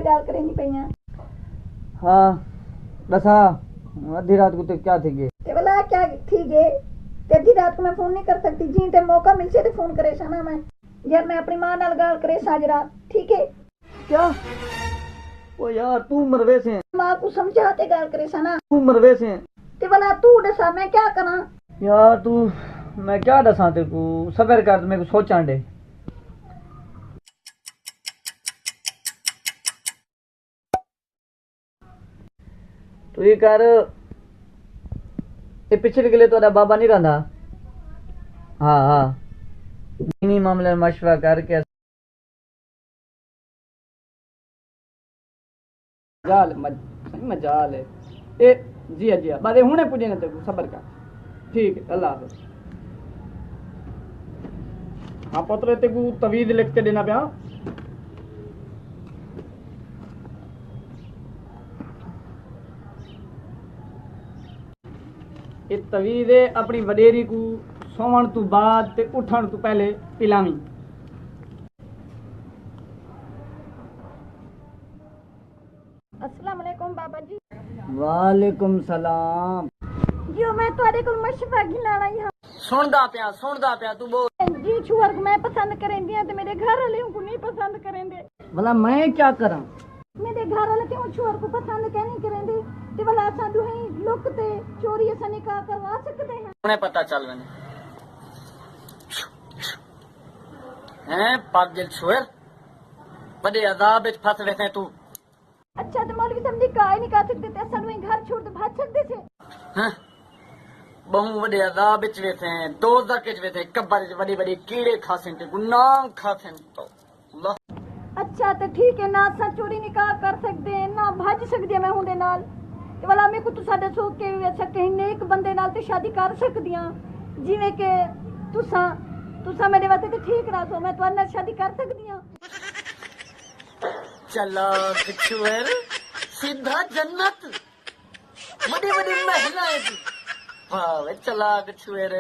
गाल करेंगी पईयां। हाँ दसा आधी रात को तो क्या थी गए ते भला क्या थी गे ते आधी रात को मैं फोन नहीं कर सकती जी ते मौका मिल से ते फोन करे ना मैं यार मैं अपनी मां नाल गाल करे साज रात ठीक है क्या ओ यार तू मरवे से मां को समझा ते गाल करे ना तू मरवे से ते भला तू दसा मैं क्या करा यार तू मैं क्या दसा तेरे को सबर कर मेरे को सोचां दे तू ये कर ये पिछले गले तो बाबा नहीं रहा हाँ हाँ इन्हीं मामले में मशवरा करके मजाल है ए जी बारे हुने पुजे ना तेरे सबर कर ठीक है अल्लाह हाफिज हाँ पुत्र तेरे को तवीज़ लिख के देना पिया ये तवीज़ अपनी वडेरी को सोवन तो बाद ते उठन तो पहले पिलावी अस्सलाम वालेकुम बाबा जी वालेकुम सलाम जी मैं ਤੁਹਾਡੇ ਕੋਲ ਮਸ਼ਵਰਾ ਗਿਲਾਣਾ ਹੀ ਹਾਂ सुनदा पिया तू बोल जी छुअर को मैं पसंद करेंदी हां ते मेरे घर वाले को नहीं पसंद करेंदे भला मैं क्या करा मेरे घर वाले ते छुअर को पसंद क्या नहीं करेंदे ते भला असां दुहें लुक ते चोरी असां निकाह करवा सकते हैं उन्हें पता चल मैंने हैं पागल छुएर बड़े अजाब विच फस बैठे तू अच्छा तो मौलवी साहब निकाह ही नहीं कर सकते थे असां दुहें घर छोड़ के भाग सकते थे हैं बहु बड़े अजाब विच बैठे हैं दोज़ख विच बैठे कब्र विच बड़ी बड़ी कीड़े खासे ते गुनाह खासे तो अल्लाह अच्छा तो ठीक है ना असां चोरी निकाह कर सकते हैं ना भज सकते मैं हुंदे नाल ते भला मैं को तुसा दसो कि अच्छा कहीं नेक बंदे नाल ते शादी कर सकदी हां जिवें कि तुसा मेरे वास्ते ते ठीक रहो मैं तुहाडे नाल शादी कर सकदी हां चला छुएर सीधा जन्नत बड़ी बड़ी महिलाएं वाह चला छुएर